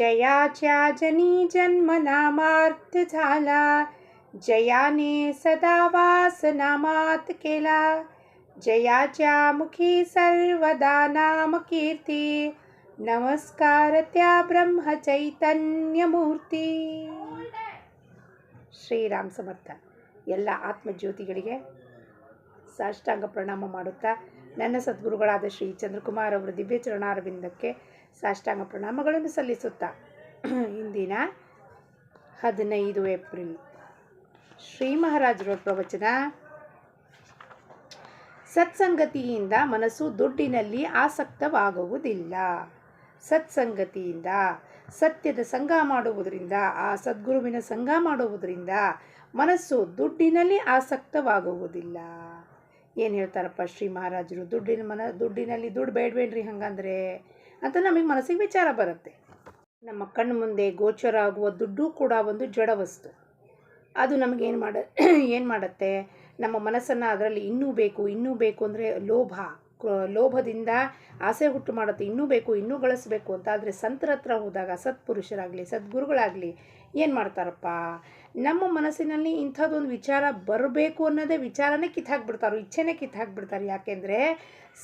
जयाच्या जनी जन्म नामार्थ झाला, जयाने सदा वास नामात केला. जयाच्या मुखी सर्वदा नाम कीर्ती, नमस्कार त्या ब्रह्म चैतन्य मूर्ती. ಶ್ರೀರಾಮ್ ಸಮರ್ಥ. ಎಲ್ಲ ಆತ್ಮಜ್ಯೋತಿಗಳಿಗೆ ಸಾಷ್ಟಾಂಗ ಪ್ರಣಾಮ ಮಾಡುತ್ತಾ ನನ್ನ ಸದ್ಗುರುಗಳಾದ ಶ್ರೀ ಚಂದ್ರಕುಮಾರ್ ಅವರ ದಿವ್ಯ ಚರಣಾರವಿಂದಕ್ಕೆ ಸಾಷ್ಟಾಂಗ ಪ್ರಣಾಮಗಳನ್ನು ಸಲ್ಲಿಸುತ್ತಾ ಇಂದಿನ 15 ಏಪ್ರಿಲ್ ಶ್ರೀ ಮಹಾರಾಜರ ಪ್ರವಚನ. ಸತ್ಸಂಗತಿಯಿಂದ ಮನಸ್ಸು ದುಡ್ಡಿನಲ್ಲಿ ಆಸಕ್ತವಾಗುವುದಿಲ್ಲ. ಸತ್ಸಂಗತಿಯಿಂದ ಸತ್ಯದ ಸಂಘ ಮಾಡುವುದರಿಂದ, ಆ ಸದ್ಗುರುವಿನ ಸಂಘ ಮಾಡುವುದರಿಂದ ಮನಸ್ಸು ದುಡ್ಡಿನಲ್ಲಿ ಆಸಕ್ತವಾಗುವುದಿಲ್ಲ. ಏನು ಹೇಳ್ತಾರಪ್ಪ ಶ್ರೀ ಮಹಾರಾಜರು? ದುಡ್ಡಿನಲ್ಲಿ ದುಡ್ಡು ಬೇಡಬೇಡ್ರಿ ಹಂಗಂದ್ರೆ ಅಂತ ನಮಗೆ ಮನಸ್ಸಿಗೆ ವಿಚಾರ ಬರುತ್ತೆ. ನಮ್ಮ ಕಣ್ಣು ಮುಂದೆ ಗೋಚರ ಆಗುವ ದುಡ್ಡು ಕೂಡ ಒಂದು ಜಡ ವಸ್ತು. ಅದು ನಮಗೆ ಏನು ಮಾಡುತ್ತೆ, ನಮ್ಮ ಮನಸ್ಸನ್ನು ಅದರಲ್ಲಿ ಇನ್ನೂ ಬೇಕು ಅಂದರೆ ಲೋಭದಿಂದ ಆಸೆ ಹುಟ್ಟು ಮಾಡುತ್ತೆ. ಇನ್ನೂ ಬೇಕು, ಇನ್ನೂ ಗಳಿಸ್ಬೇಕು ಅಂತ. ಆದರೆ ಸಂತರ ಹತ್ರ ಹೋದಾಗ, ಸತ್ಪುರುಷರಾಗಲಿ ಸದ್ಗುರುಗಳಾಗಲಿ ಏನು ಮಾಡ್ತಾರಪ್ಪ, ನಮ್ಮ ಮನಸ್ಸಿನಲ್ಲಿ ಇಂಥದ್ದೊಂದು ವಿಚಾರ ಬರಬೇಕು ಅನ್ನೋದೇ ವಿಚಾರನೇ ಕಿತ್ತಾಕ್ಬಿಡ್ತಾರೆ, ಇಚ್ಛೆನೇ ಕಿತ್ತಾಕ್ಬಿಡ್ತಾರೆ. ಯಾಕೆಂದರೆ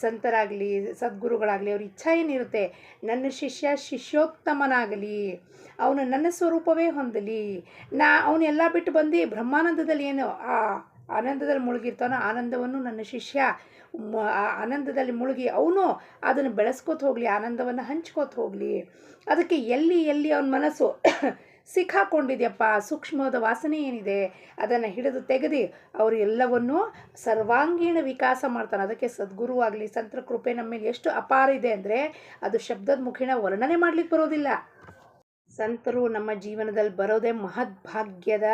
ಸಂತರಾಗಲಿ ಸದ್ಗುರುಗಳಾಗಲಿ ಅವ್ರ ಇಚ್ಛೆ ಏನಿರುತ್ತೆ, ನನ್ನ ಶಿಷ್ಯೋತ್ತಮನಾಗಲಿ, ಅವನು ನನ್ನ ಸ್ವರೂಪವೇ ಹೊಂದಲಿ, ಅವನ್ನೆಲ್ಲ ಬಿಟ್ಟು ಬಂದು ಬ್ರಹ್ಮಾನಂದದಲ್ಲಿ ಏನು ಆ ಆನಂದದಲ್ಲಿ ಮುಳುಗಿರ್ತಾನೋ, ಆನಂದವನ್ನು ನನ್ನ ಶಿಷ್ಯ ಆನಂದದಲ್ಲಿ ಮುಳುಗಿ ಅವನು ಅದನ್ನು ಬೆಳೆಸ್ಕೋತ ಹೋಗಲಿ, ಆನಂದವನ್ನು ಹಂಚ್ಕೋತ ಹೋಗಲಿ. ಅದಕ್ಕೆ ಎಲ್ಲಿ ಅವನ ಮನಸ್ಸು ಸಿಕ್ಕಾಕೊಂಡಿದೆಯಪ್ಪ, ಸೂಕ್ಷ್ಮವಾದ ವಾಸನೆ ಏನಿದೆ ಅದನ್ನು ಹಿಡಿದು ತೆಗೆದು ಅವರು ಎಲ್ಲವನ್ನೂ ಸರ್ವಾಂಗೀಣ ವಿಕಾಸ ಮಾಡ್ತಾನೆ. ಅದಕ್ಕೆ ಸದ್ಗುರು ಆಗಲಿ ಸಂತರ ಕೃಪೆ ನಮ್ಮ ಮೇಲೆ ಎಷ್ಟು ಅಪಾರ ಇದೆ ಅಂದರೆ ಅದು ಶಬ್ದದ ಮುಖೇನ ವರ್ಣನೆ ಮಾಡಲಿಕ್ಕೆ ಬರೋದಿಲ್ಲ. ಸಂತರು ನಮ್ಮ ಜೀವನದಲ್ಲಿ ಬರೋದೇ ಮಹದ್ಭಾಗ್ಯದ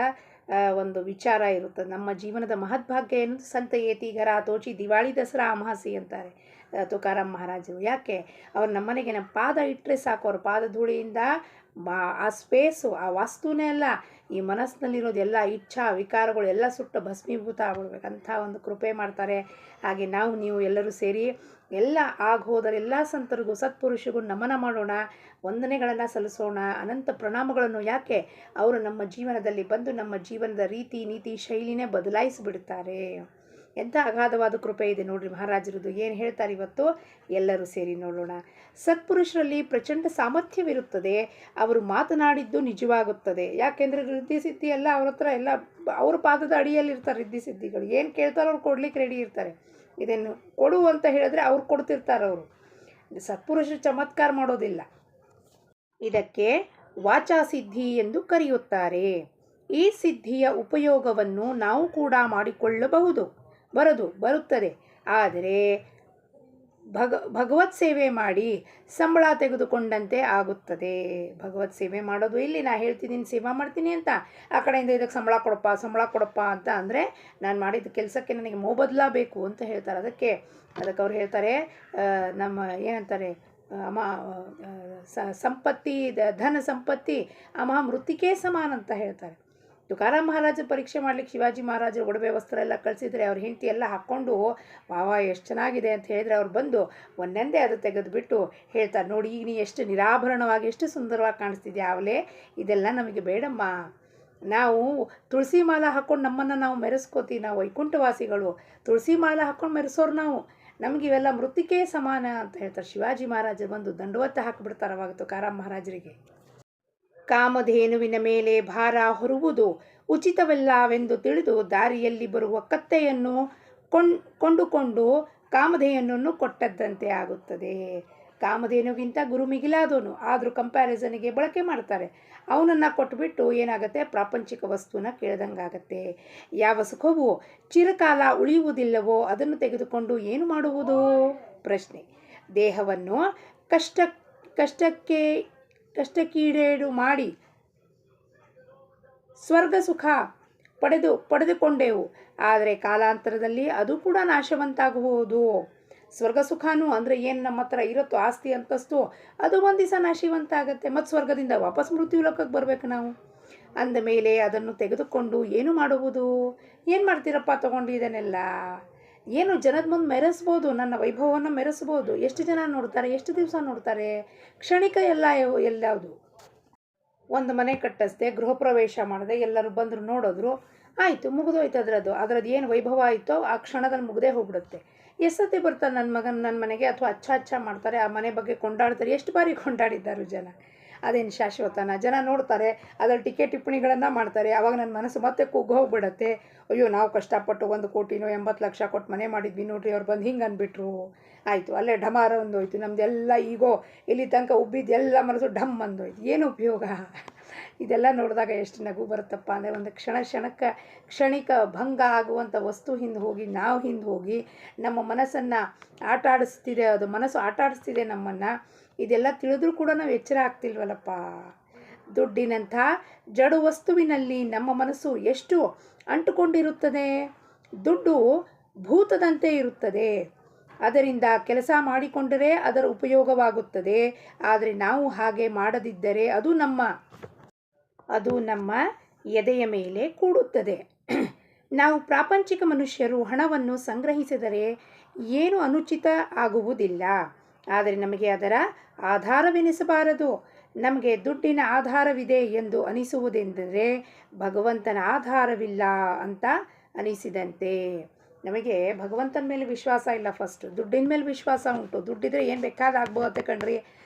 ಒಂದು ವಿಚಾರ ಇರುತ್ತದೆ. ನಮ್ಮ ಜೀವನದ ಮಹದ್ಭಾಗ್ಯ ಏನು? ಸಂತ ಏತಿ ಘರ ತೋಚಿ ದಿವಾಳಿ ದಸರಾ ಅಮಾಸಿ ಅಂತಾರೆ ತುಕಾರಾಮ್ ಮಹಾರಾಜರು. ಯಾಕೆ? ಅವ್ರು ನಮ್ಮನೆಗೆ ನಮ್ಮ ಪಾದ ಇಟ್ಟರೆ ಸಾಕು, ಅವ್ರ ಪಾದ ಧೂಳಿಯಿಂದ ಆ ಸ್ಪೇಸು, ಆ ವಾಸ್ತುನೇ ಅಲ್ಲ, ಈ ಮನಸ್ಸಿನಲ್ಲಿರೋದು ಎಲ್ಲ ಇಚ್ಛಾ ವಿಕಾರಗಳು ಎಲ್ಲ ಸುಟ್ಟು ಭಸ್ಮೀಭೂತ ಆಗ್ಬಿಡ್ಬೇಕಂಥ ಒಂದು ಕೃಪೆ ಮಾಡ್ತಾರೆ. ಹಾಗೆ ನೀವು ಎಲ್ಲರೂ ಸೇರಿ ಎಲ್ಲ ಹೋದರೆ ಎಲ್ಲ ಸಂತರಿಗೂ ಸತ್ಪುರುಷರಿಗೂ ನಮನ ಮಾಡೋಣ, ವಂದನೆಗಳನ್ನು ಸಲ್ಲಿಸೋಣ, ಅನಂತ ಪ್ರಣಾಮಗಳನ್ನು. ಯಾಕೆ? ಅವರು ನಮ್ಮ ಜೀವನದಲ್ಲಿ ಬಂದು ನಮ್ಮ ಜೀವನದ ರೀತಿ ನೀತಿ ಶೈಲಿನೇ ಬದಲಾಯಿಸಿಬಿಡ್ತಾರೆ. ಎಂಥ ಅಗಾಧವಾದ ಕೃಪೆ ಇದೆ ನೋಡ್ರಿ ಮಹಾರಾಜರದು. ಏನು ಹೇಳ್ತಾರೆ ಇವತ್ತು? ಎಲ್ಲರೂ ಸೇರಿ ನೋಡೋಣ. ಸತ್ಪುರುಷರಲ್ಲಿ ಪ್ರಚಂಡ ಸಾಮರ್ಥ್ಯವಿರುತ್ತದೆ, ಅವರು ಮಾತನಾಡಿದ್ದು ನಿಜವಾಗುತ್ತದೆ. ಯಾಕೆಂದರೆ ರಿದ್ಧಿ ಸಿದ್ಧಿ ಎಲ್ಲ ಅವ್ರ ಹತ್ರ ಎಲ್ಲ ಅವ್ರ ಪಾದದ ಅಡಿಯಲ್ಲಿರ್ತಾರೆ. ರಿದ್ಧಿ ಸಿದ್ಧಿಗಳು ಏನು ಕೇಳ್ತಾರೋ ಅವ್ರು ಕೊಡ್ಲಿಕ್ಕೆ ರೆಡಿ ಇರ್ತಾರೆ. ಇದನ್ನು ಕೊಡು ಅಂತ ಹೇಳಿದ್ರೆ ಅವ್ರು ಕೊಡ್ತಿರ್ತಾರೆ. ಅವರು ಸತ್ಪುರುಷರು ಚಮತ್ಕಾರ ಮಾಡೋದಿಲ್ಲ. ಇದಕ್ಕೆ ವಾಚಾಸಿದ್ಧಿ ಎಂದು ಕರೆಯುತ್ತಾರೆ. ಈ ಸಿದ್ಧಿಯ ಉಪಯೋಗವನ್ನು ನಾವು ಕೂಡ ಮಾಡಿಕೊಳ್ಳಬಹುದು, ಬರುತ್ತದೆ. ಆದರೆ ಭಗವತ್ ಸೇವೆ ಮಾಡಿ ಸಂಬಳ ತೆಗೆದುಕೊಂಡಂತೆ ಆಗುತ್ತದೆ. ಭಗವತ್ ಸೇವೆ ಮಾಡೋದು, ಇಲ್ಲಿ ನಾ ಹೇಳ್ತಿದ್ದೀನಿ ಸೇವಾ ಮಾಡ್ತೀನಿ ಅಂತ, ಆ ಕಡೆಯಿಂದ ಇದಕ್ಕೆ ಸಂಬಳ ಕೊಡಪ್ಪ ಅಂತ ಅಂದರೆ ನಾನು ಮಾಡಿದ ಕೆಲಸಕ್ಕೆ ನನಗೆ ಮೊಬದಲ ಬೇಕು ಅಂತ ಹೇಳ್ತಾರೆ. ಅದಕ್ಕೆ ಅವ್ರು ಹೇಳ್ತಾರೆ, ನಮ್ಮ ಏನಂತಾರೆ, ಸಂಪತ್ತಿ ಧನ ಸಂಪತ್ತಿ ಮೃತ್ತಿಕೆ ಸಮಾನ ಅಂತ ಹೇಳ್ತಾರೆ. ತುಕಾರಾಮ್ ಮಹಾರಾಜ ಪರೀಕ್ಷೆ ಮಾಡ್ಲಿಕ್ಕೆ ಶಿವಾಜಿ ಮಹಾರಾಜರು ಒಡವೆ ವಸ್ತ್ರ ಎಲ್ಲ ಕಳಿಸಿದರೆ ಅವ್ರ ಹೆಂಡತಿ ಎಲ್ಲ ಹಾಕ್ಕೊಂಡು ವಾವ ಎಷ್ಟು ಚೆನ್ನಾಗಿದೆ ಅಂತ ಹೇಳಿದ್ರೆ ಅವ್ರು ಬಂದು ಒಂದೊಂದೇ ಅದು ತೆಗೆದುಬಿಟ್ಟು ಹೇಳ್ತಾರೆ, ನೋಡಿ ಈಗ ನೀ ಎಷ್ಟು ನಿರಾಭರಣವಾಗಿ ಎಷ್ಟು ಸುಂದರವಾಗಿ ಕಾಣಿಸ್ತಿದ್ಯಾ ಅವಲೇ, ಇದೆಲ್ಲ ನಮಗೆ ಬೇಡಮ್ಮ. ನಾವು ತುಳಸಿ ಮಾಲ ಹಾಕ್ಕೊಂಡು ನಮ್ಮನ್ನು ನಾವು ಮೆರೆಸ್ಕೋತೀವಿ. ನಾವು ವೈಕುಂಠವಾಸಿಗಳು, ತುಳಸಿ ಮಾಲ ಹಾಕ್ಕೊಂಡು ಮೆರೆಸೋರು ನಾವು, ನಮಗೆ ಇವೆಲ್ಲ ಮೃತ್ತಿಕೆ ಸಮಾನ ಅಂತ ಹೇಳ್ತಾರೆ. ಶಿವಾಜಿ ಮಹಾರಾಜರು ಬಂದು ದಂಡವತ್ತ ಹಾಕಿಬಿಡ್ತಾರೆ ಅವಾಗ ತುಕಾರಾಮ್ ಮಹಾರಾಜರಿಗೆ. ಕಾಮಧೇನುವಿನ ಮೇಲೆ ಭಾರ ಹೊರುವುದು ಉಚಿತವಲ್ಲವೆಂದು ತಿಳಿದು ದಾರಿಯಲ್ಲಿ ಬರುವ ಕತ್ತೆಯನ್ನು ಕೊಂಡುಕೊಂಡು ಕಾಮಧೇನನ್ನು ಕೊಟ್ಟದ್ದಂತೆ ಆಗುತ್ತದೆ. ಕಾಮಧೇನುಗಿಂತ ಗುರು ಮಿಗಿಲಾದವನು, ಆದರೂ ಕಂಪ್ಯಾರಿಸನ್ಗೆ ಬಳಕೆ ಮಾಡ್ತಾರೆ. ಅವನನ್ನು ಕೊಟ್ಟುಬಿಟ್ಟು ಏನಾಗುತ್ತೆ, ಪ್ರಾಪಂಚಿಕ ವಸ್ತುನ ಕೇಳ್ದಂಗಾಗತ್ತೆ. ಯಾವ ಸುಖವೂ ಚಿರಕಾಲ ಉಳಿಯುವುದಿಲ್ಲವೋ ಅದನ್ನು ತೆಗೆದುಕೊಂಡು ಏನು ಮಾಡುವುದು? ಪ್ರಶ್ನೆ. ದೇಹವನ್ನು ಕಷ್ಟಕ್ಕೀಡೇಡು ಮಾಡಿ ಸ್ವರ್ಗ ಸುಖ ಪಡೆದುಕೊಂಡೆವು, ಆದರೆ ಕಾಲಾಂತರದಲ್ಲಿ ಅದು ಕೂಡ ನಾಶವಂತಾಗುವುದು. ಸ್ವರ್ಗ ಸುಖನೂ ಅಂದರೆ ಏನು ನಮ್ಮ ಹತ್ರ ಇರುತ್ತೋ ಆಸ್ತಿ ಅಂತಸ್ತು, ಅದು ಒಂದು ದಿವಸ ನಾಶವಂತ ಆಗುತ್ತೆ. ಮತ್ತು ಸ್ವರ್ಗದಿಂದ ವಾಪಸ್ ಮೃತ್ಯು ಲೋಕಕ್ಕೆ ಬರಬೇಕು ನಾವು. ಅಂದ ಮೇಲೆ ಅದನ್ನು ತೆಗೆದುಕೊಂಡು ಏನು ಮಾಡುವುದು? ಏನು ಮಾಡ್ತೀರಪ್ಪ ತಗೊಂಡು ಇದನ್ನೆಲ್ಲ? ಏನು ಜನದ ಮುಂದೆ ಮೆರೆಸ್ಬೋದು, ನನ್ನ ವೈಭವವನ್ನು ಮೆರೆಸ್ಬೋದು. ಎಷ್ಟು ಜನ ನೋಡ್ತಾರೆ, ಎಷ್ಟು ದಿವಸ ನೋಡ್ತಾರೆ? ಕ್ಷಣಿಕ ಎಲ್ಲವುದು. ಒಂದು ಮನೆ ಕಟ್ಟಿಸ್ದೆ, ಗೃಹ ಪ್ರವೇಶ ಮಾಡಿದೆ, ಎಲ್ಲರೂ ಬಂದರು ನೋಡಿದ್ರು, ಆಯಿತು ಮುಗಿದೋಯ್ತು ಅದರದ್ದು ಏನು ವೈಭವ ಆಯಿತೋ ಆ ಕ್ಷಣದಲ್ಲಿ ಮುಗ್ದೇ ಹೋಗ್ಬಿಡುತ್ತೆ. ಎಷ್ಟೊತ್ತಿ ಬರ್ತಾರೆ ನನ್ನ ಮನೆಗೆ, ಅಥವಾ ಅಚ್ಚ ಮಾಡ್ತಾರೆ, ಆ ಮನೆ ಬಗ್ಗೆ ಕೊಂಡಾಡ್ತಾರೆ. ಎಷ್ಟು ಬಾರಿ ಕೊಂಡಾಡಿದ್ದಾರೆ ಜನ. ಅದೇನು ಶಾಶ್ವತನ? ಜನ ನೋಡ್ತಾರೆ, ಅದರಲ್ಲಿ ಟೀಕೆ ಟಿಪ್ಪಣಿಗಳನ್ನು ಮಾಡ್ತಾರೆ. ಆವಾಗ ನನ್ನ ಮನಸ್ಸು ಮತ್ತೆ ಕುಗ್ಗೋಗ್ಬಿಡತ್ತೆ. ಅಯ್ಯೋ, ನಾವು ಕಷ್ಟಪಟ್ಟು 1,80,00,000 80,00,000 ಕೊಟ್ಟು ಮನೆ ಮಾಡಿದ್ವಿ ನೋಡ್ರಿ, ಅವ್ರು ಬಂದು ಹಿಂಗೆ ಅಂದ್ಬಿಟ್ರು. ಆಯಿತು, ಅಲ್ಲೇ ಢಮಾರ ಅಂದೋಯ್ತು. ನಮ್ಮದೆಲ್ಲ ಈಗೋ ಇಲ್ಲಿ ತನಕ ಉಬ್ಬಿದ್ದೆಲ್ಲ ಮನಸ್ಸು ಢಮ್ ಅಂದೋಯ್ತು. ಏನು ಉಪಯೋಗ? ಇದೆಲ್ಲ ನೋಡಿದಾಗ ಎಷ್ಟು ನಗು ಬರುತ್ತಪ್ಪ ಅಂದರೆ, ಒಂದು ಕ್ಷಣಿಕ ಭಂಗ ಆಗುವಂಥ ವಸ್ತು ಹಿಂದೆ ಹೋಗಿ, ನಾವು ಹಿಂದೆ ಹೋಗಿ ನಮ್ಮ ಮನಸ್ಸನ್ನು ಆಡಿಸ್ತಿದೆ, ಅದು ಮನಸ್ಸು ಆಡಿಸ್ತಿದೆ ನಮ್ಮನ್ನು. ಇದೆಲ್ಲ ತಿಳಿದ್ರೂ ಕೂಡ ನಾವು ಎಚ್ಚರ ಆಗ್ತಿಲ್ವಲ್ಲಪ್ಪ. ದುಡ್ಡಿನಂಥ ಜಡು ವಸ್ತುವಿನಲ್ಲಿ ನಮ್ಮ ಮನಸ್ಸು ಎಷ್ಟು ಅಂಟುಕೊಂಡಿರುತ್ತದೆ. ದುಡ್ಡು ಭೂತದಂತೆ ಇರುತ್ತದೆ. ಅದರಿಂದ ಕೆಲಸ ಮಾಡಿಕೊಂಡರೆ ಅದರ ಉಪಯೋಗವಾಗುತ್ತದೆ. ಆದರೆ ನಾವು ಹಾಗೆ ಮಾಡದಿದ್ದರೆ ಅದು ನಮ್ಮ ಎದೆಯ ಮೇಲೆ ಕೂಡುತ್ತದೆ. ನಾವು ಪ್ರಾಪಂಚಿಕ ಮನುಷ್ಯರು ಹಣವನ್ನು ಸಂಗ್ರಹಿಸಿದರೆ ಏನು ಅನುಚಿತ ಆಗುವುದಿಲ್ಲ. ಆದರೆ ನಮಗೆ ಅದರ ಆಧಾರವೆನಿಸಬಾರದು. ನಮಗೆ ದುಡ್ಡಿನ ಆಧಾರವಿದೆ ಎಂದು ಅನಿಸುವುದೆಂದರೆ ಭಗವಂತನ ಆಧಾರವಿಲ್ಲ ಅಂತ ಅನಿಸಿದಂತೆ. ನಮಗೆ ಭಗವಂತನ ಮೇಲೆ ವಿಶ್ವಾಸ ಇಲ್ಲ. ಫಸ್ಟ್ ದುಡ್ಡಿನ ಮೇಲೆ ವಿಶ್ವಾಸ ಉಂಟು. ದುಡ್ಡಿದ್ರೆ ಏನು ಬೇಕಾದಾಗ್ಬೋದತ್ತೆ ಕಣ್ರಿ.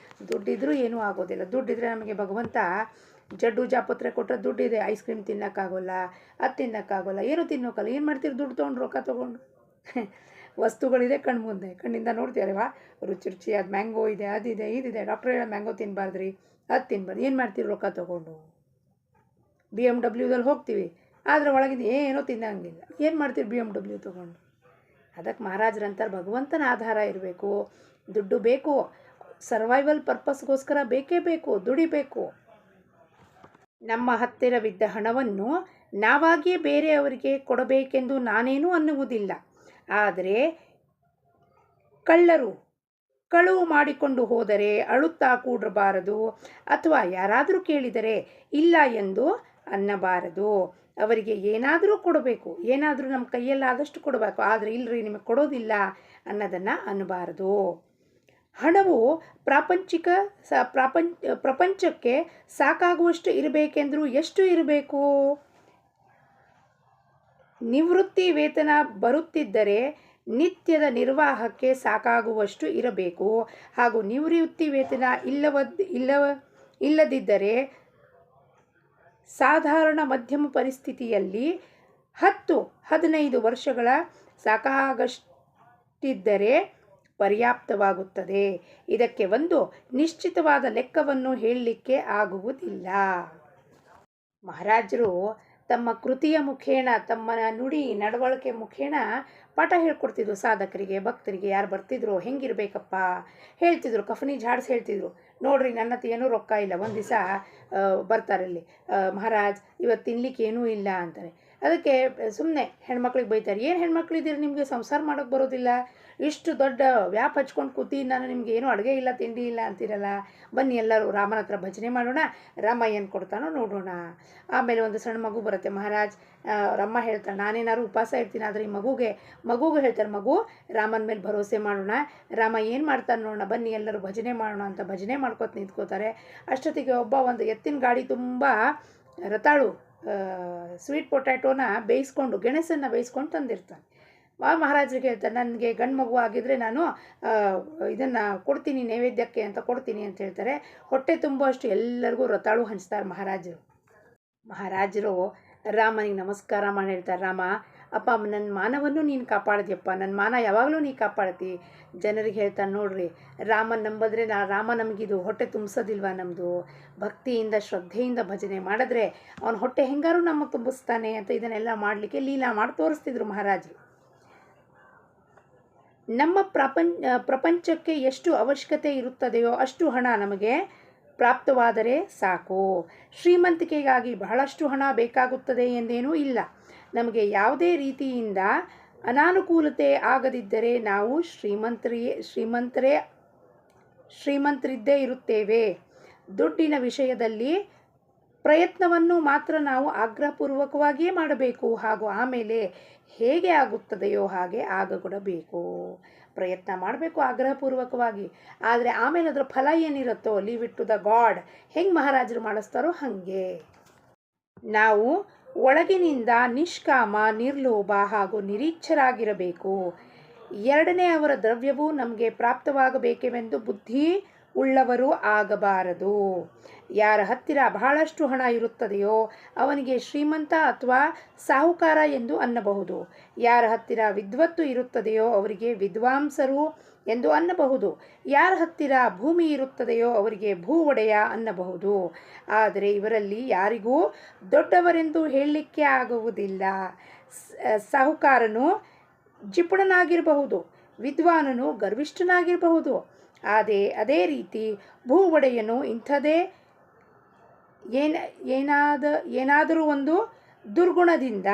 ದುಡ್ಡಿದ್ರೂ ಏನೂ ಆಗೋದಿಲ್ಲ. ದುಡ್ಡಿದ್ರೆ ನಮಗೆ ಭಗವಂತ ಜಡ್ಡು ಜಾಪತ್ರೆ ಕೊಟ್ಟರೆ ದುಡ್ಡಿದೆ, ಐಸ್ ಕ್ರೀಮ್ ತಿನ್ನೋಕ್ಕಾಗೋಲ್ಲ, ಅದು ತಿನ್ನೋಕ್ಕಾಗೋಲ್ಲ, ಏನೂ ತಿನ್ನೋಕ್ಕಲ್ಲ. ಏನು ಮಾಡ್ತೀರಿ ದುಡ್ಡು ತೊಗೊಂಡು, ರೊಕ್ಕ ತೊಗೊಂಡು? ವಸ್ತುಗಳಿದೆ ಕಣ್ಮುಂದೆ, ಕಣ್ಣಿಂದ ನೋಡ್ತೀರಲ್ವಾ, ರುಚಿಯಾದ ಮ್ಯಾಂಗೋ ಇದೆ, ಅದಿದೆ, ಇದಿದೆ. ಡಾಕ್ಟ್ರ್ ಹೇಳೋ ಮ್ಯಾಂಗೋ ತಿನ್ನಬಾರ್ದ್ರಿ, ಅದು ತಿನ್ನಬಾರ್ದು. ಏನು ಮಾಡ್ತೀರಿ ರೊಕ್ಕ ತೊಗೊಂಡು? BMW ಹೋಗ್ತೀವಿ, ಆದರೆ ಒಳಗಿಂದ ಏನೂ ತಿನ್ನೋಂಗಿಲ್ಲ. ಏನು ಮಾಡ್ತೀರಿ BMW ತೊಗೊಂಡು? ಅದಕ್ಕೆ ಮಹಾರಾಜರಂತಾರೆ ಭಗವಂತನ ಆಧಾರ ಇರಬೇಕು. ದುಡ್ಡು ಬೇಕು, ಸರ್ವೈವಲ್ ಪರ್ಪಸ್ಗೋಸ್ಕರ ಬೇಕೇ ಬೇಕು, ದುಡಿಬೇಕು. ನಮ್ಮ ಹತ್ತಿರವಿದ್ದ ಹಣವನ್ನು ನಾವಾಗಿಯೇ ಬೇರೆಯವರಿಗೆ ಕೊಡಬೇಕೆಂದು ನಾನೇನೂ ಅನ್ನುವುದಿಲ್ಲ. ಆದರೆ ಕಳುವು ಮಾಡಿಕೊಂಡು ಹೋದರೆ ಅಳುತ್ತಾ ಕೂಡಬಾರದು, ಅಥವಾ ಯಾರಾದರೂ ಕೇಳಿದರೆ ಇಲ್ಲ ಎಂದು ಅನ್ನಬಾರದು. ಅವರಿಗೆ ಏನಾದರೂ ಕೊಡಬೇಕು, ಏನಾದರೂ ನಮ್ಮ ಕೈಯಲ್ಲಾದಷ್ಟು ಕೊಡಬೇಕು. ಆದರೆ ಇಲ್ಲರಿ ನಿಮಗೆ ಕೊಡೋದಿಲ್ಲ ಅನ್ನೋದನ್ನು ಅನ್ನಬಾರದು. ಹಣವು ಪ್ರಪಂಚಕ್ಕೆ ಸಾಕಾಗುವಷ್ಟು ಇರಬೇಕೆಂದರೂ ಎಷ್ಟು ಇರಬೇಕು? ನಿವೃತ್ತಿ ವೇತನ ಬರುತ್ತಿದ್ದರೆ ನಿತ್ಯದ ನಿರ್ವಾಹಕ್ಕೆ ಸಾಕಾಗುವಷ್ಟು ಇರಬೇಕು. ಹಾಗೂ ನಿವೃತ್ತಿ ವೇತನ ಇಲ್ಲದಿದ್ದರೆ ಸಾಧಾರಣ ಮಧ್ಯಮ ಪರಿಸ್ಥಿತಿಯಲ್ಲಿ 10-15 ವರ್ಷಗಳ ಸಾಕಾಗಷ್ಟಿದ್ದರೆ ಪರ್ಯಾಪ್ತವಾಗುತ್ತದೆ. ಇದಕ್ಕೆ ಒಂದು ನಿಶ್ಚಿತವಾದ ಲೆಕ್ಕವನ್ನು ಹೇಳಲಿಕ್ಕೆ ಆಗುವುದಿಲ್ಲ. ಮಹಾರಾಜರು ತಮ್ಮ ಕೃತಿಯ ಮುಖೇನ, ತಮ್ಮ ನುಡಿ ನಡವಳಿಕೆ ಮುಖೇನ ಪಾಠ ಹೇಳ್ಕೊಡ್ತಿದ್ರು ಸಾಧಕರಿಗೆ, ಭಕ್ತರಿಗೆ. ಯಾರು ಬರ್ತಿದ್ರು ಹೆಂಗಿರ್ಬೇಕಪ್ಪ ಹೇಳ್ತಿದ್ರು, ಕಫನಿ ಜಾಡ್ಸ್ ಹೇಳ್ತಿದ್ರು. ನೋಡ್ರಿ ನನ್ನ ಹತ್ರ ಏನೂ ರೊಕ್ಕ ಇಲ್ಲ. ಒಂದು ದಿವಸ ಬರ್ತಾರಲ್ಲಿ, ಮಹಾರಾಜ್ ಇವತ್ತು ತಿನ್ಲಿಕ್ಕೆ ಏನೂ ಇಲ್ಲ ಅಂತಾರೆ. ಅದಕ್ಕೆ ಸುಮ್ಮನೆ ಹೆಣ್ಮಕ್ಳಿಗೆ ಬೈತಾರೆ, ಏನು ಹೆಣ್ಮಕ್ಳಿದ್ದೀರಿ, ನಿಮಗೆ ಸಂಸಾರ ಮಾಡೋಕ್ಕೆ ಬರೋದಿಲ್ಲ, ಇಷ್ಟು ದೊಡ್ಡ ವ್ಯಾಪ್ ಹಚ್ಕೊಂಡು ಕೂತಿ, ನಾನು ನಿಮ್ಗೆ ಏನೂ ಅಡುಗೆ ಇಲ್ಲ ತಿಂಡಿ ಇಲ್ಲ ಅಂತೀರಲ್ಲ, ಬನ್ನಿ ಎಲ್ಲರೂ ರಾಮನ ಹತ್ರ ಭಜನೆ ಮಾಡೋಣ, ರಾಮ ಏನು ಕೊಡ್ತಾನೋ ನೋಡೋಣ. ಆಮೇಲೆ ಒಂದು ಸಣ್ಣ ಮಗು ಬರುತ್ತೆ, ಮಹಾರಾಜ್ ರಮ್ಮ ಹೇಳ್ತಾಳೆ, ನಾನೇನಾದ್ರು ಉಪವಾಸ ಇರ್ತೀನಿ, ಆದರೆ ಈ ಮಗುಗೆ ಹೇಳ್ತಾರೆ, ಮಗು ರಾಮನ ಮೇಲೆ ಭರವಸೆ ಮಾಡೋಣ, ರಾಮ ಏನು ಮಾಡ್ತಾನೆ ನೋಡೋಣ, ಬನ್ನಿ ಎಲ್ಲರೂ ಭಜನೆ ಮಾಡೋಣ ಅಂತ ಭಜನೆ ಮಾಡ್ಕೊತ ನಿಂತ್ಕೋತಾರೆ. ಅಷ್ಟೊತ್ತಿಗೆ ಒಂದು ಎತ್ತಿನ ಗಾಡಿ ತುಂಬ ರತಾಳು ಸ್ವೀಟ್ ಪೊಟ್ಯಾಟೋನ ಬೇಯಿಸ್ಕೊಂಡು, ಗೆಣಸನ್ನು ಬೇಯಿಸ್ಕೊಂಡು ತಂದಿರ್ತಾನೆ. ಮಹಾರಾಜರಿಗೆ ಹೇಳ್ತಾರೆ, ನನಗೆ ಗಂಡು ಮಗು ಆಗಿದ್ದರೆ ನಾನು ಇದನ್ನು ಕೊಡ್ತೀನಿ ನೈವೇದ್ಯಕ್ಕೆ ಅಂತ ಕೊಡ್ತೀನಿ ಅಂತ ಹೇಳ್ತಾರೆ. ಹೊಟ್ಟೆ ತುಂಬುವಷ್ಟು ಎಲ್ಲರಿಗೂ ರತಾಳು ಹಂಚ್ತಾರೆ ಮಹಾರಾಜರು ರಾಮನಿಗೆ ನಮಸ್ಕಾರ ಮಾಡಿ ಹೇಳ್ತಾರೆ, ರಾಮ ಅಪ್ಪ ನನ್ನ ಮಾನವನ್ನು ನೀನು ಕಾಪಾಡಿದ್ಯಪ್ಪ, ನನ್ನ ಮಾನ ಯಾವಾಗಲೂ ನೀನು ಕಾಪಾಡ್ತಿ. ಜನರಿಗೆ ಹೇಳ್ತಾನೆ, ನೋಡ್ರಿ ರಾಮನ ನಂಬಿದ್ರೆ ರಾಮ ನಮಗಿದು ಹೊಟ್ಟೆ ತುಂಬಿಸೋದಿಲ್ವ, ನಮ್ಮದು ಭಕ್ತಿಯಿಂದ ಶ್ರದ್ಧೆಯಿಂದ ಭಜನೆ ಮಾಡಿದ್ರೆ ಅವನ ಹೊಟ್ಟೆ ಹೆಂಗಾರು ನಮಗೆ ತುಂಬಿಸ್ತಾನೆ ಅಂತ ಇದನ್ನೆಲ್ಲ ಮಾಡಲಿಕ್ಕೆ ಲೀಲಾ ಮಾಡಿ ತೋರಿಸ್ತಿದ್ರು ಮಹಾರಾಜರು. ನಮ್ಮ ಪ್ರಪಂಚಕ್ಕೆ ಎಷ್ಟು ಅವಶ್ಯಕತೆ ಇರುತ್ತದೆಯೋ ಅಷ್ಟು ಹಣ ನಮಗೆ ಪ್ರಾಪ್ತವಾದರೆ ಸಾಕು. ಶ್ರೀಮಂತಿಕೆಗಾಗಿ ಬಹಳಷ್ಟು ಹಣ ಬೇಕಾಗುತ್ತದೆ ಎಂದೇನೂ ಇಲ್ಲ. ನಮಗೆ ಯಾವುದೇ ರೀತಿಯಿಂದ ಅನಾನುಕೂಲತೆ ಆಗದಿದ್ದರೆ ನಾವು ಶ್ರೀಮಂತರಿದ್ದೇ ಇರುತ್ತೇವೆ. ದುಡ್ಡಿನ ವಿಷಯದಲ್ಲಿ ಪ್ರಯತ್ನವನ್ನು ಮಾತ್ರ ನಾವು ಆಗ್ರಹಪೂರ್ವಕವಾಗಿಯೇ ಮಾಡಬೇಕು, ಹಾಗೂ ಆಮೇಲೆ ಹೇಗೆ ಆಗುತ್ತದೆಯೋ ಹಾಗೆ ಆಗಕೊಡಬೇಕು. ಪ್ರಯತ್ನ ಮಾಡಬೇಕು ಆಗ್ರಹಪೂರ್ವಕವಾಗಿ, ಆದರೆ ಆಮೇಲೆ ಅದರ ಫಲ ಏನಿರುತ್ತೋ leave it to the god. ಹೆಂಗೆ ಮಹಾರಾಜರು ಮಾಡಿಸ್ತಾರೋ ಹಾಗೆ ನಾವು ಒಳಗಿನಿಂದ ನಿಷ್ಕಾಮ, ನಿರ್ಲೋಭ ಹಾಗೂ ನಿರೀಚ್ಛರಾಗಿರಬೇಕು. ಎರಡನೇ ಅವರ ದ್ರವ್ಯವು ನಮಗೆ ಪ್ರಾಪ್ತವಾಗಬೇಕೆಂದು ಬುದ್ಧಿ ಉಳ್ಳವರು ಆಗಬಾರದು. ಯಾರ ಹತ್ತಿರ ಬಹಳಷ್ಟು ಹಣ ಇರುತ್ತದೆಯೋ ಅವನಿಗೆ ಶ್ರೀಮಂತ ಅಥವಾ ಸಾಹುಕಾರ ಎಂದು ಅನ್ನಬಹುದು. ಯಾರ ಹತ್ತಿರ ವಿದ್ವತ್ತು ಇರುತ್ತದೆಯೋ ಅವರಿಗೆ ವಿದ್ವಾಂಸರು ಎಂದು ಅನ್ನಬಹುದು. ಯಾರ ಹತ್ತಿರ ಭೂಮಿ ಇರುತ್ತದೆಯೋ ಅವರಿಗೆ ಭೂ ಒಡೆಯ ಅನ್ನಬಹುದು. ಆದರೆ ಇವರಲ್ಲಿ ಯಾರಿಗೂ ದೊಡ್ಡವರೆಂದು ಹೇಳಲಿಕ್ಕೆ ಆಗುವುದಿಲ್ಲ. ಸಾಹುಕಾರನು ಜಿಪುಣನಾಗಿರಬಹುದು, ವಿದ್ವಾನನು ಗರ್ವಿಷ್ಠನಾಗಿರಬಹುದು. ಅದೇ ರೀತಿ ಭೂ ಒಡೆಯನು ಇಂಥದೇ ಏನಾದರೂ ಒಂದು ದುರ್ಗುಣದಿಂದ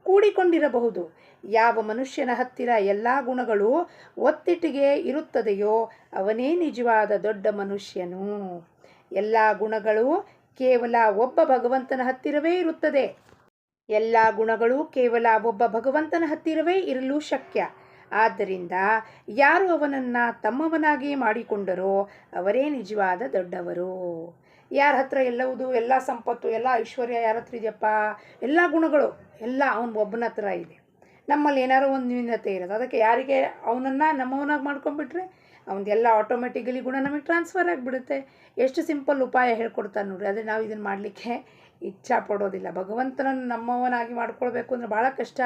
ಕೂಡಿಕೊಂಡಿರಬಹುದು. ಯಾವ ಮನುಷ್ಯನ ಹತ್ತಿರ ಎಲ್ಲ ಗುಣಗಳು ಒತ್ತಿಟ್ಟಿಗೆ ಇರುತ್ತದೆಯೋ ಅವನೇ ನಿಜವಾದ ದೊಡ್ಡ ಮನುಷ್ಯನು. ಎಲ್ಲ ಗುಣಗಳು ಕೇವಲ ಒಬ್ಬ ಭಗವಂತನ ಹತ್ತಿರವೇ ಇರುತ್ತದೆ. ಎಲ್ಲ ಗುಣಗಳು ಕೇವಲ ಒಬ್ಬ ಭಗವಂತನ ಹತ್ತಿರವೇ ಇರಲು ಶಕ್ಯ. ಆದ್ದರಿಂದ ಯಾರು ಅವನನ್ನು ತಮ್ಮವನಾಗಿ ಮಾಡಿಕೊಂಡರೋ ಅವರೇ ನಿಜವಾದ ದೊಡ್ಡವರು. ಯಾರ ಹತ್ರ ಎಲ್ಲವುದು, ಎಲ್ಲ ಸಂಪತ್ತು, ಎಲ್ಲ ಐಶ್ವರ್ಯ ಯಾರ ಹತ್ರ ಇದೆಯಪ್ಪ, ಎಲ್ಲ ಗುಣಗಳು ಎಲ್ಲ ಅವನ ಒಬ್ಬನ ಹತ್ರ ಇದೆ. ನಮ್ಮಲ್ಲಿ ಏನಾರು ಒಂದು ನ್ಯೂನತೆ ಇರೋದು, ಅದಕ್ಕೆ ಯಾರಿಗೆ ಅವನನ್ನು ನಮ್ಮವನಾಗಿ ಮಾಡ್ಕೊಂಡ್ಬಿಟ್ರೆ ಅವನದೆಲ್ಲ ಆಟೋಮೆಟಿಕಲಿ ಗುಣ ನಮಗೆ ಟ್ರಾನ್ಸ್ಫರ್ ಆಗಿಬಿಡುತ್ತೆ. ಎಷ್ಟು ಸಿಂಪಲ್ ಉಪಾಯ ಹೇಳ್ಕೊಡ್ತಾನೆ ನೋಡ್ರಿ. ಆದರೆ ನಾವು ಇದನ್ನು ಮಾಡಲಿಕ್ಕೆ ಇಚ್ಛಾ ಪಡೋದಿಲ್ಲ. ಭಗವಂತನನ್ನು ನಮ್ಮವನಾಗಿ ಮಾಡ್ಕೊಳ್ಬೇಕು ಅಂದರೆ ಭಾಳ ಕಷ್ಟ.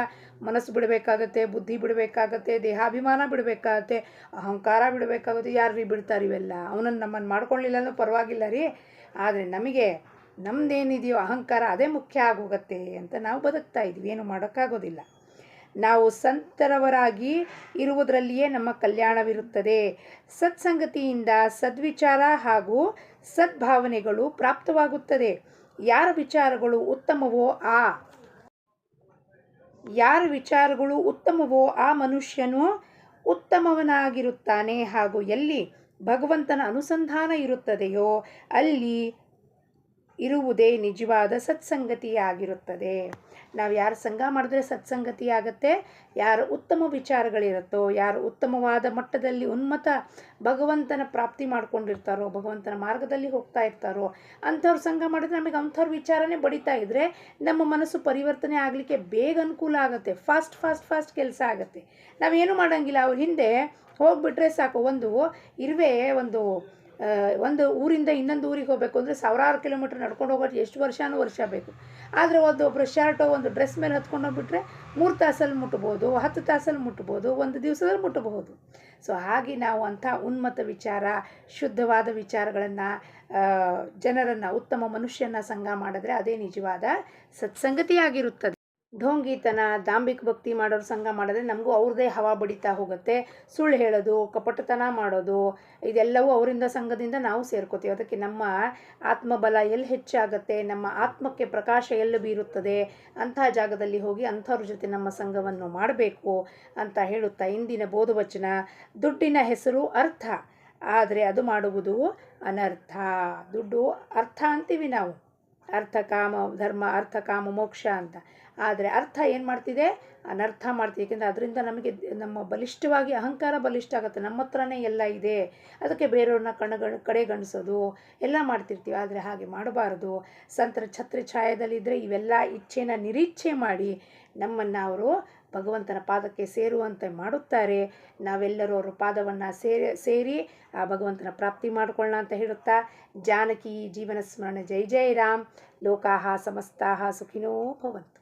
ಮನಸ್ಸು ಬಿಡಬೇಕಾಗತ್ತೆ, ಬುದ್ಧಿ ಬಿಡಬೇಕಾಗತ್ತೆ, ದೇಹಾಭಿಮಾನ ಬಿಡಬೇಕಾಗತ್ತೆ, ಅಹಂಕಾರ ಬಿಡಬೇಕಾಗುತ್ತೆ. ಯಾರು ಬಿಡ್ತಾರೆ ಇವೆಲ್ಲ? ಅವನನ್ನು ನಮ್ಮನ್ನು ಮಾಡ್ಕೊಳ್ಳಿಲ್ಲ ಅನ್ನೋ ಪರವಾಗಿಲ್ಲ ರೀ, ಆದರೆ ನಮಗೆ ನಮ್ಮದೇನಿದೆಯೋ ಅಹಂಕಾರ ಅದೇ ಮುಖ್ಯ ಆಗೋಗತ್ತೆ ಅಂತ ನಾವು ಬದುಕ್ತಾ ಇದ್ವಿ. ಏನು ಮಾಡೋಕ್ಕಾಗೋದಿಲ್ಲ. ನಾವು ಸಂತರವರಾಗಿ ಇರುವುದರಲ್ಲಿಯೇ ನಮ್ಮ ಕಲ್ಯಾಣವಿರುತ್ತದೆ. ಸತ್ಸಂಗತಿಯಿಂದ ಸದ್ವಿಚಾರ ಹಾಗೂ ಸದ್ಭಾವನೆಗಳು ಪ್ರಾಪ್ತವಾಗುತ್ತದೆ. ಯಾರ ವಿಚಾರಗಳು ಉತ್ತಮವೋ ಆ ಮನುಷ್ಯನು ಉತ್ತಮವನಾಗಿರುತ್ತಾನೆ. ಹಾಗೂ ಎಲ್ಲಿ ಭಗವಂತನ ಅನುಸಂಧಾನ ಇರುತ್ತದೆಯೋ ಅಲ್ಲಿ ಇರುವುದೇ ನಿಜವಾದ ಸತ್ಸಂಗತಿಯಾಗಿರುತ್ತದೆ. ನಾವು ಯಾರು ಸಂಘ ಮಾಡಿದ್ರೆ ಸತ್ಸಂಗತಿ ಆಗುತ್ತೆ. ಯಾರು ಉತ್ತಮ ವಿಚಾರಗಳಿರುತ್ತೋ, ಯಾರು ಉತ್ತಮವಾದ ಮಟ್ಟದಲ್ಲಿ ಉನ್ನತ ಭಗವಂತನ ಪ್ರಾಪ್ತಿ ಮಾಡ್ಕೊಂಡಿರ್ತಾರೋ, ಭಗವಂತನ ಮಾರ್ಗದಲ್ಲಿ ಹೋಗ್ತಾ ಇರ್ತಾರೋ ಅಂಥವ್ರು ಸಂಘ ಮಾಡಿದ್ರೆ ನಮಗೆ ಅಂಥವ್ರ ವಿಚಾರನೇ ಬಡಿತಾ ಇದ್ದರೆ ನಮ್ಮ ಮನಸ್ಸು ಪರಿವರ್ತನೆ ಆಗಲಿಕ್ಕೆ ಬೇಗ ಅನುಕೂಲ ಆಗುತ್ತೆ. ಫಾಸ್ಟ್ ಕೆಲಸ ಆಗುತ್ತೆ. ನಾವೇನು ಮಾಡೋಂಗಿಲ್ಲ. ಅವ್ರ ಹಿಂದೆ ಹೋಗಿಬಿಟ್ರೆ ಸಾಕು. ಒಂದು ಊರಿಂದ ಇನ್ನೊಂದು ಊರಿಗೆ ಹೋಗಬೇಕು ಅಂದರೆ ಸಾವಿರಾರು ಕಿಲೋಮೀಟ್ರ್ ನಡ್ಕೊಂಡು ಹೋಗೋದು ಎಷ್ಟು ವರ್ಷ ಬೇಕು. ಆದರೆ ಒಬ್ಬರು ಶರ್ಟೋ ಒಂದು ಡ್ರೆಸ್ ಮೇಲೆ ಹತ್ಕೊಂಡು ಹೋಗ್ಬಿಟ್ರೆ 3 ತಾಸಲ್ಲಿ ಮುಟ್ಬೋದು, 10 ತಾಸಲ್ಲಿ ಮುಟ್ಬೋದು, 1 ದಿವಸದಲ್ಲಿ ಮುಟ್ಟಬಹುದು. ಸೊ ಹಾಗೆ ನಾವು ಅಂಥ ಉನ್ನತ ವಿಚಾರ, ಶುದ್ಧವಾದ ವಿಚಾರಗಳನ್ನು, ಜನರನ್ನು, ಉತ್ತಮ ಮನುಷ್ಯನ ಸಂಘ ಮಾಡಿದ್ರೆ ಅದೇ ನಿಜವಾದ ಸತ್ಸಂಗತಿಯಾಗಿರುತ್ತದೆ. ಢೋಂಗಿತನ, ದಾಂಭಿಕ ಭಕ್ತಿ ಮಾಡೋರು ಸಂಘ ಮಾಡಿದ್ರೆ ನಮಗೂ ಅವ್ರದ್ದೇ ಹವಾ ಬಡಿತಾ ಹೋಗುತ್ತೆ. ಸುಳ್ಳು ಹೇಳೋದು, ಕಪಟತನ ಮಾಡೋದು, ಇದೆಲ್ಲವೂ ಅವರಿಂದ ಸಂಘದಿಂದ ನಾವು ಸೇರ್ಕೋತೀವಿ. ಅದಕ್ಕೆ ನಮ್ಮ ಆತ್ಮಬಲ ಎಲ್ಲಿ ಹೆಚ್ಚಾಗುತ್ತೆ, ನಮ್ಮ ಆತ್ಮಕ್ಕೆ ಪ್ರಕಾಶ ಎಲ್ಲಿ ಬೀರುತ್ತದೆ, ಅಂತಹ ಜಾಗದಲ್ಲಿ ಹೋಗಿ ಅಂಥವ್ರ ಜೊತೆ ನಮ್ಮ ಸಂಘವನ್ನು ಮಾಡಬೇಕು ಅಂತ ಹೇಳುತ್ತಾ ಇಂದಿನ ಬೋಧವಚನ. ದುಡ್ಡಿನ ಹೆಸರು ಅರ್ಥ, ಆದರೆ ಅದು ಮಾಡುವುದು ಅನರ್ಥ. ದುಡ್ಡು ಅರ್ಥ ಅಂತೀವಿ ನಾವು, ಅರ್ಥ ಕಾಮ ಧರ್ಮ, ಅರ್ಥ ಕಾಮ ಮೋಕ್ಷ ಅಂತ. ಆದರೆ ಅರ್ಥ ಏನು ಮಾಡ್ತಿದೆ, ಅನರ್ಥ ಮಾಡ್ತೀವಿ. ಏಕೆಂದರೆ ಅದರಿಂದ ನಮಗೆ ನಮ್ಮ ಬಲಿಷ್ಠವಾಗಿ ಅಹಂಕಾರ ಬಲಿಷ್ಠ ಆಗುತ್ತೆ. ನಮ್ಮ ಹತ್ರನೇ ಎಲ್ಲ ಇದೆ, ಅದಕ್ಕೆ ಬೇರೆಯವ್ರನ್ನ ಕಡೆಗಣಿಸೋದು ಎಲ್ಲ ಮಾಡ್ತಿರ್ತೀವಿ. ಆದರೆ ಹಾಗೆ ಮಾಡಬಾರ್ದು. ಸಂತರ ಛತ್ರ ಛಾಯದಲ್ಲಿದ್ದರೆ ಇವೆಲ್ಲ ಇಚ್ಛೆನ ನಿರೀಕ್ಷೆ ಮಾಡಿ ನಮ್ಮನ್ನು ಅವರು ಭಗವಂತನ ಪಾದಕ್ಕೆ ಸೇರುವಂತೆ ಮಾಡುತ್ತಾರೆ. ನಾವೆಲ್ಲರೂ ಅವರ ಪಾದವನ್ನು ಸೇರಿ ಆ ಭಗವಂತನ ಪ್ರಾಪ್ತಿ ಮಾಡಿಕೊಳ್ಳೋಣ ಅಂತ ಹೇಳುತ್ತಾ, ಜಾನಕಿ ಜೀವನ ಸ್ಮರಣೆ. ಜೈ ಜೈ ರಾಮ್. ಲೋಕಾಹ ಸಮಸ್ತಾಹ ಸುಖಿನೋ ಭವಂತು.